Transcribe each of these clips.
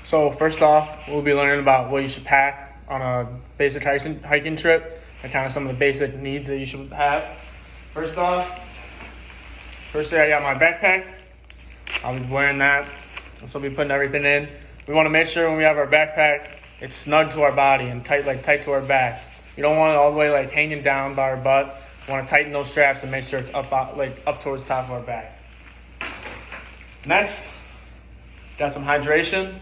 So first off, we'll be learning about what you should pack on a basic hiking trip and kind of some of the basic needs that you should have. First off, I got my backpack. I'll be wearing that. So I'll be putting everything in. We want to make sure when we have our backpack, it's snug to our body and tight to our backs. You don't want it all the way hanging down by our butt. You want to tighten those straps and make sure it's up towards the top of our back. Next, got some hydration.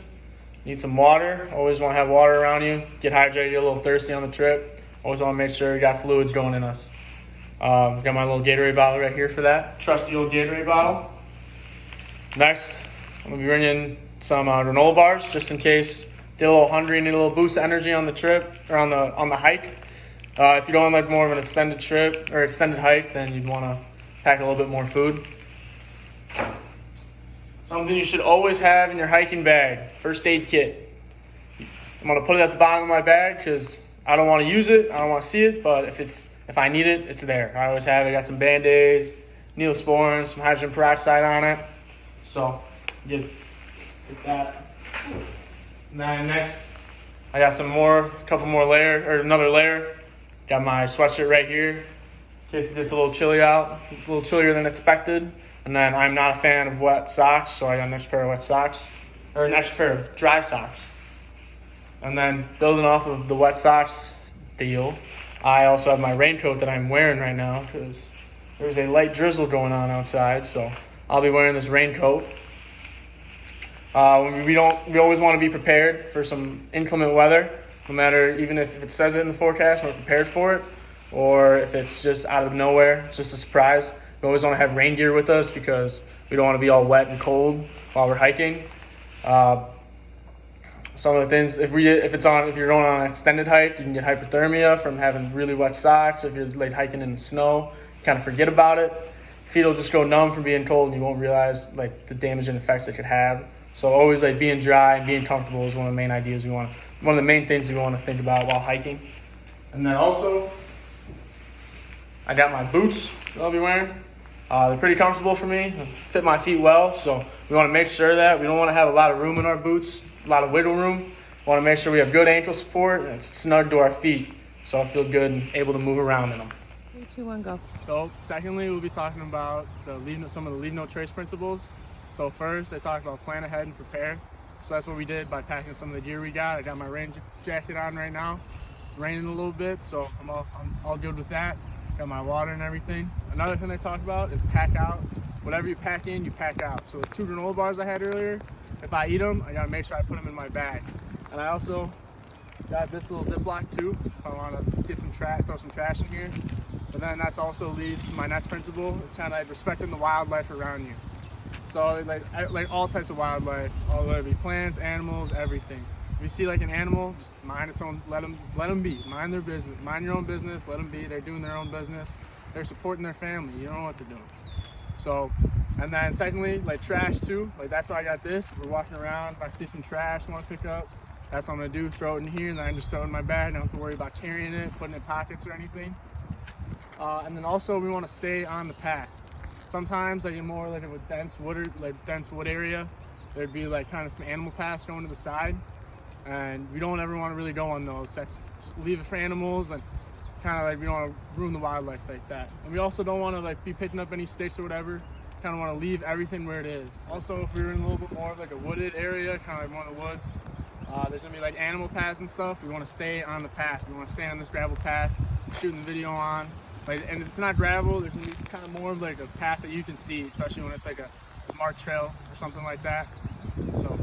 Need some water. Always want to have water around you. Get hydrated, get a little thirsty on the trip. Always want to make sure you got fluids going in us. Got my little Gatorade bottle right here for that. Trusty old Gatorade bottle. Next, I'm going to be bringing some granola bars just in case get a little hungry and need a little boost of energy on the trip or on the hike. If you don't like more of an extended trip or extended hike, then you'd want to pack a little bit more food. Something you should always have in your hiking bag, first aid kit. I'm going to put it at the bottom of my bag because I don't want to use it, I don't want to see it, but if I need it, it's there. I always have it. I got some Band-Aids, Neosporin, some hydrogen peroxide on it. So, get that. And then next, I got another layer. Got my sweatshirt right here in case it gets a little chilly out, a little chillier than expected. And then I'm not a fan of wet socks, so I got an extra pair of wet socks, or an extra pair of dry socks. And then building off of the wet socks deal, I also have my raincoat that I'm wearing right now because there's a light drizzle going on outside, so I'll be wearing this raincoat. We always want to be prepared for some inclement weather, no matter even if it says it in the forecast, we're prepared for it, or if it's just out of nowhere, it's just a surprise. We always want to have rain gear with us because we don't want to be all wet and cold while we're hiking. Some of the things, if you're going on an extended hike, you can get hypothermia from having really wet socks. If you're hiking in the snow, you kind of forget about it. Feet will just go numb from being cold, and you won't realize the damage and effects it could have. So always being dry and being comfortable is one of the main one of the main things we want to think about while hiking. And then also, I got my boots that I'll be wearing. They're pretty comfortable for me, they fit my feet well, so we want to make sure that we don't want to have a lot of room in our boots, a lot of wiggle room. We want to make sure we have good ankle support and it's snug to our feet, so I feel good and able to move around in them. 3, 2, 1, go. So secondly, we'll be talking about some of the leave no trace principles. So first, I talked about plan ahead and prepare. So that's what we did by packing some of the gear we got. I got my rain jacket on right now. It's raining a little bit, so I'm all good with that. Got my water and everything. Another thing I talked about is pack out. Whatever you pack in, you pack out. So the 2 granola bars I had earlier, if I eat them, I gotta make sure I put them in my bag. And I also got this little Ziploc too, if I wanna get throw some trash in here. But then that's also leads to my next principle. It's kind of respecting the wildlife around you. So like all types of wildlife, whether it be plants, animals, everything. If you see an animal, just mind its own, let them be, mind their business, mind your own business, let them be, they're doing their own business, they're supporting their family, you don't know what they're doing. So, and then secondly, trash too, that's why I got this. If we're walking around, if I see some trash I want to pick up, that's what I'm gonna do, throw it in here, and then I just throw it in my bag, I don't have to worry about carrying it, putting it in pockets or anything. And then also we want to stay on the path. Sometimes in more of a dense wood area, there'd be kind of some animal paths going to the side. And we don't ever want to really go on those. Just leave it for animals and kind of we don't want to ruin the wildlife like that. And we also don't want to be picking up any sticks or whatever. Kind of want to leave everything where it is. Also, if we were in a little bit more of a wooded area, kind of one of the woods, there's gonna be animal paths and stuff. We want to stay on the path. We want to stay on this gravel path, shooting the video on. And if it's not gravel, there's gonna be kind of more of a path that you can see, especially when it's a marked trail or something like that. So.